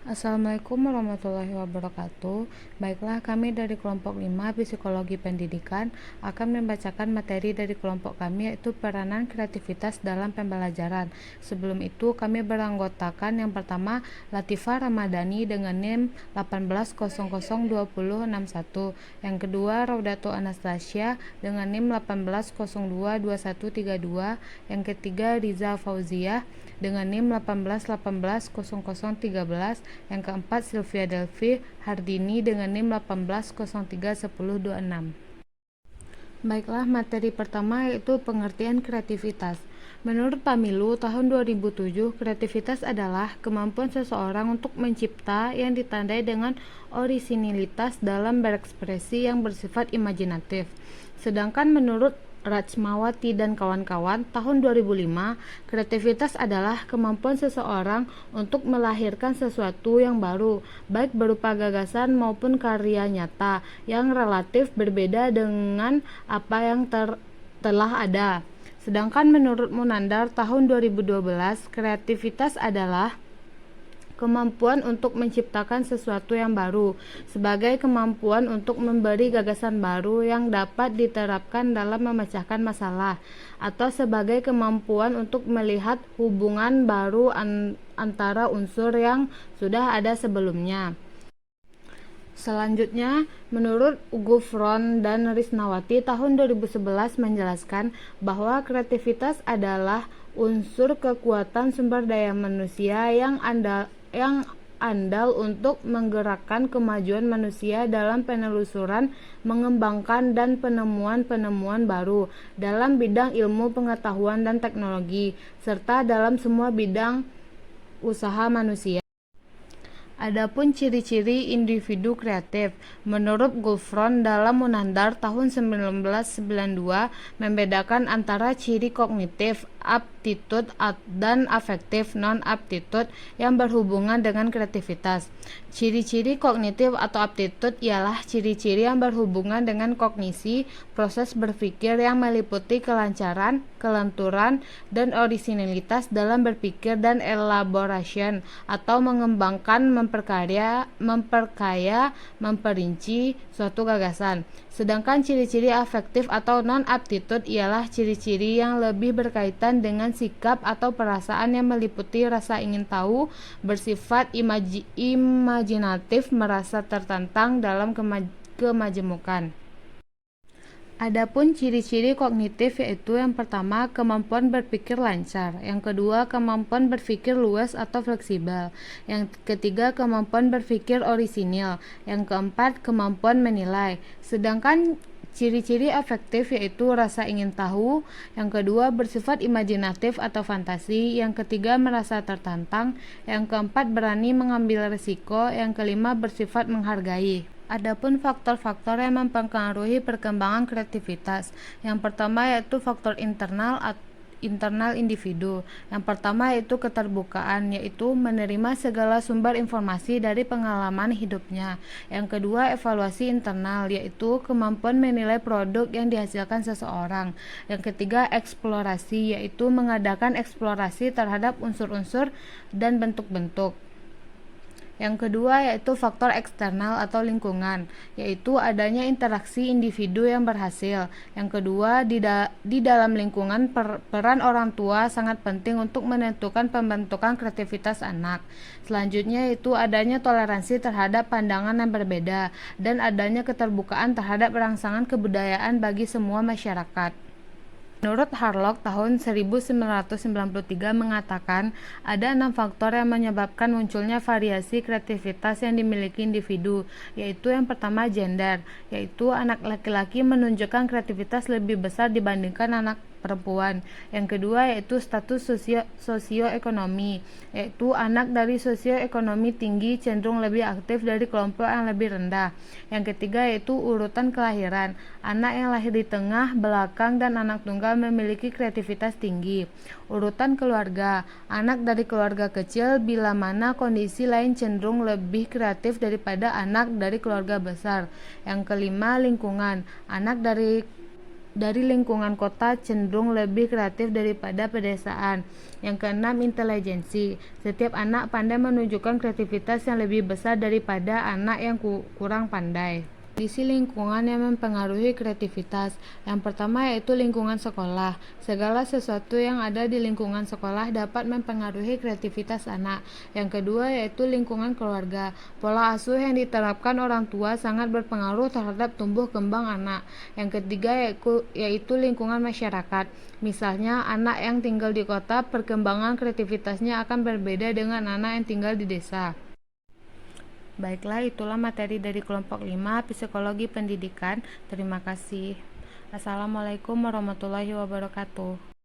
Assalamualaikum warahmatullahi wabarakatuh. Baiklah, kami dari kelompok 5 Psikologi Pendidikan akan membacakan materi dari kelompok kami, yaitu peranan kreativitas dalam pembelajaran. Sebelum itu, kami beranggotakan yang pertama Latifah Ramadhani dengan NIM 18002061, yang kedua Raudato Anastasia dengan NIM 18022132, yang ketiga Riza Fauziah dengan NIM 18180013, yang keempat Sylvia Delphi Hardini dengan NIM 18031026. Baiklah, materi pertama yaitu pengertian kreativitas. Menurut Pamilu tahun 2007, kreativitas adalah kemampuan seseorang untuk mencipta yang ditandai dengan orisinilitas dalam berekspresi yang bersifat imajinatif. Sedangkan menurut Rachmawati dan kawan-kawan tahun 2005, kreativitas adalah kemampuan seseorang untuk melahirkan sesuatu yang baru, baik berupa gagasan maupun karya nyata yang relatif berbeda dengan apa yang telah ada. Sedangkan menurut Munandar tahun 2012, kreativitas adalah kemampuan untuk menciptakan sesuatu yang baru, sebagai kemampuan untuk memberi gagasan baru yang dapat diterapkan dalam memecahkan masalah, atau sebagai kemampuan untuk melihat hubungan baru antara unsur yang sudah ada sebelumnya. Selanjutnya, menurut Gufron dan Risnawati tahun 2011 menjelaskan bahwa kreativitas adalah unsur kekuatan sumber daya manusia yang andal untuk menggerakkan kemajuan manusia dalam penelusuran, mengembangkan dan penemuan-penemuan baru dalam bidang ilmu pengetahuan dan teknologi, serta dalam semua bidang usaha manusia. Adapun ciri-ciri individu kreatif, menurut Gulfron dalam Munandar tahun 1992 membedakan antara ciri kognitif, aptitude, dan afektif, non-aptitude yang berhubungan dengan kreativitas. Ciri-ciri kognitif atau aptitude ialah ciri-ciri yang berhubungan dengan kognisi, proses berpikir yang meliputi kelancaran, kelenturan, dan orisinalitas dalam berpikir dan elaboration atau mengembangkan, memperkaya, memperinci suatu gagasan. Sedangkan ciri-ciri afektif atau non-aptitude ialah ciri-ciri yang lebih berkaitan dengan sikap atau perasaan yang meliputi rasa ingin tahu, bersifat imajinatif, merasa tertantang dalam kemajemukan. Adapun ciri-ciri kognitif yaitu yang pertama kemampuan berpikir lancar, yang kedua kemampuan berpikir luas atau fleksibel, yang ketiga kemampuan berpikir orisinil, yang keempat kemampuan menilai. Sedangkan ciri-ciri afektif yaitu rasa ingin tahu, yang kedua bersifat imajinatif atau fantasi, yang ketiga merasa tertantang, yang keempat berani mengambil risiko, yang kelima bersifat menghargai. Adapun faktor-faktor yang mempengaruhi perkembangan kreativitas, yang pertama yaitu faktor internal individu. Yang pertama yaitu keterbukaan, yaitu menerima segala sumber informasi dari pengalaman hidupnya. Yang kedua evaluasi internal, yaitu kemampuan menilai produk yang dihasilkan seseorang. Yang ketiga eksplorasi, yaitu mengadakan eksplorasi terhadap unsur-unsur dan bentuk-bentuk. Yang kedua yaitu faktor eksternal atau lingkungan, yaitu adanya interaksi individu yang berhasil. Yang kedua, di dalam lingkungan peran orang tua sangat penting untuk menentukan pembentukan kreativitas anak. Selanjutnya yaitu adanya toleransi terhadap pandangan yang berbeda dan adanya keterbukaan terhadap rangsangan kebudayaan bagi semua masyarakat. Menurut Harlock tahun 1993 mengatakan ada 6 faktor yang menyebabkan munculnya variasi kreativitas yang dimiliki individu, yaitu yang pertama gender, yaitu anak laki-laki menunjukkan kreativitas lebih besar dibandingkan anak perempuan. Yang kedua yaitu status sosioekonomi, yaitu anak dari sosioekonomi tinggi cenderung lebih aktif dari kelompok yang lebih rendah. Yang ketiga yaitu urutan kelahiran, anak yang lahir di tengah, belakang, dan anak tunggal memiliki kreativitas tinggi. Urutan keluarga, anak dari keluarga kecil bila mana kondisi lain cenderung lebih kreatif daripada anak dari keluarga besar. Yang kelima lingkungan, anak dari dari lingkungan kota cenderung lebih kreatif daripada pedesaan. Yang keenam, intelijensi. Setiap anak pandai menunjukkan kreativitas yang lebih besar daripada anak yang kurang pandai. Kondisi lingkungan yang mempengaruhi kreativitas. Yang pertama yaitu lingkungan sekolah. Segala sesuatu yang ada di lingkungan sekolah dapat mempengaruhi kreativitas anak. Yang kedua yaitu lingkungan keluarga. Pola asuh yang diterapkan orang tua sangat berpengaruh terhadap tumbuh kembang anak. Yang ketiga yaitu lingkungan masyarakat. Misalnya, anak yang tinggal di kota, perkembangan kreativitasnya akan berbeda dengan anak yang tinggal di desa. Baiklah, itulah materi dari kelompok 5 Psikologi Pendidikan. Terima kasih. Assalamualaikum warahmatullahi wabarakatuh.